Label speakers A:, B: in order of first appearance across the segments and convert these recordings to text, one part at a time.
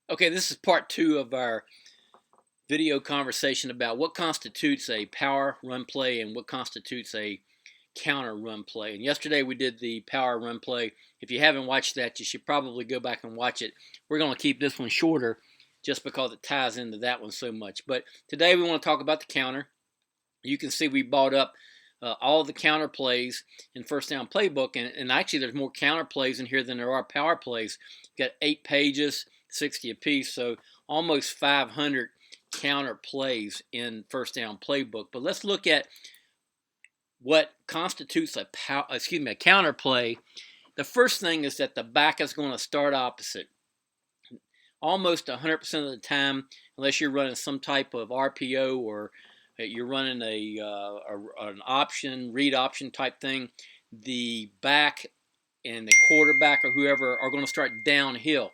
A: Okay, this is part two of our video conversation about what constitutes a power run play and what constitutes a counter run play. And yesterday we did the power run play. If you haven't watched that, you should probably go back and watch it. We're going to keep this one shorter just because it ties into that one so much. But today we want to talk about the counter. You can see we brought up all the counter plays in FirstDown Playbook, and actually there's more counter plays in here than there are power plays. Got 8 pages, 60 apiece, so almost 500 counter plays in FirstDown Playbook. But let's look at what constitutes a counter play. The first thing is that the back is going to start opposite. Almost 100% of the time, unless you're running some type of RPO or you're running an option, read option type thing, the back and the quarterback or whoever are going to start downhill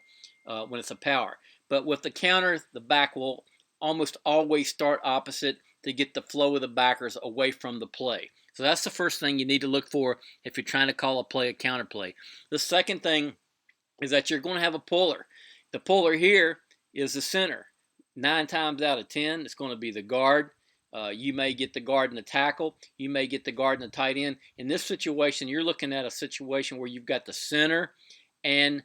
A: when it's a power. But with the counter, the back will almost always start opposite to get the flow of the backers away from the play. So that's the first thing you need to look for if you're trying to call a play a counter play. The second thing is that you're going to have a puller. The puller here is the center. 9 times out of 10, it's going to be the guard. You may get the guard and the tackle. You may get the guard and the tight end. In this situation, you're looking at a situation where you've got the center and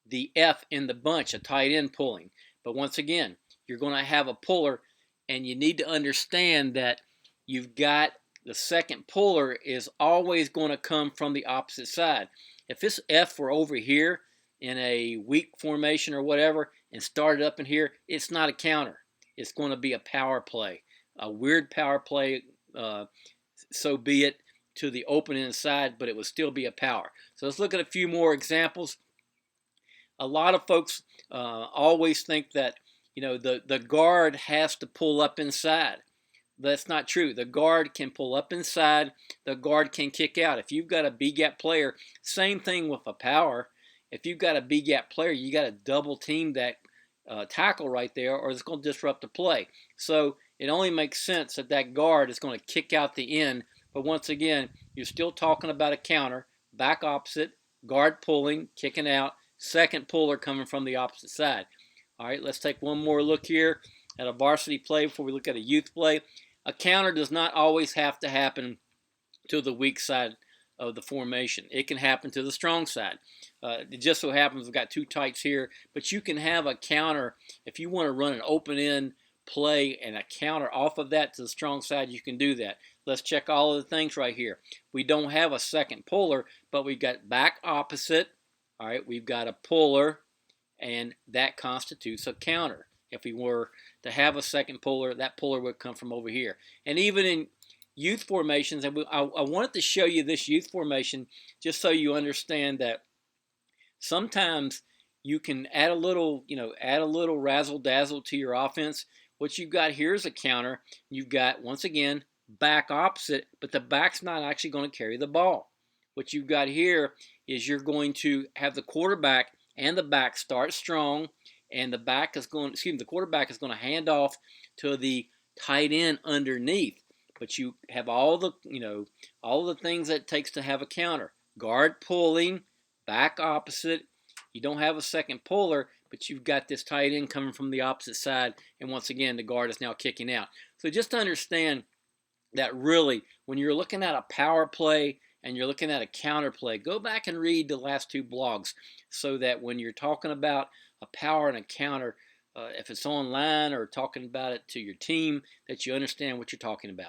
A: the F in the bunch, a tight end pulling. But once again, you're going to have a puller, and you need to understand that you've got the second puller is always going to come from the opposite side. If this F were over here in a weak formation or whatever and started up in here, it's not a counter. It's going to be a power play. A weird power play, so be it, to the open inside, but it would still be a power. So let's look at a few more examples. A lot of folks always think that the guard has to pull up inside. That's not true. The guard can pull up inside. The guard can kick out. If you've got a B-gap player, same thing with a power. If you've got a B-gap player, you got to double team that tackle right there, or it's going to disrupt the play. So it only makes sense that that guard is going to kick out the end. But once again, you're still talking about a counter, back opposite, guard pulling, kicking out, second puller coming from the opposite side. All right, let's take one more look here at a varsity play before we look at a youth play. A counter does not always have to happen to the weak side of the formation. It can happen to the strong side. It just so happens we've got 2 tights here, but you can have a counter if you want to run an open end play and a counter off of that to the strong side. You can do that. Let's check all of the things right here. We don't have a second puller, but we've got back opposite. All right, we've got a puller, and that constitutes a counter. If we were to have a second puller, that puller would come from over here. And even in youth formations, and I wanted to show you this youth formation just so you understand that sometimes you can add a little razzle dazzle to your offense. What you've got here is a counter. You've got, once again, back opposite, but the back's not actually going to carry the ball. What you've got here is you're going to have the quarterback and the back start strong, and the quarterback is going to hand off to the tight end underneath. But you have all the things that it takes to have a counter. Guard pulling, back opposite. You don't have a second puller, but you've got this tight end coming from the opposite side, and once again, the guard is now kicking out. So just to understand that really, when you're looking at a power play and you're looking at a counter play, go back and read the last 2 blogs so that when you're talking about a power and a counter, if it's online or talking about it to your team, that you understand what you're talking about.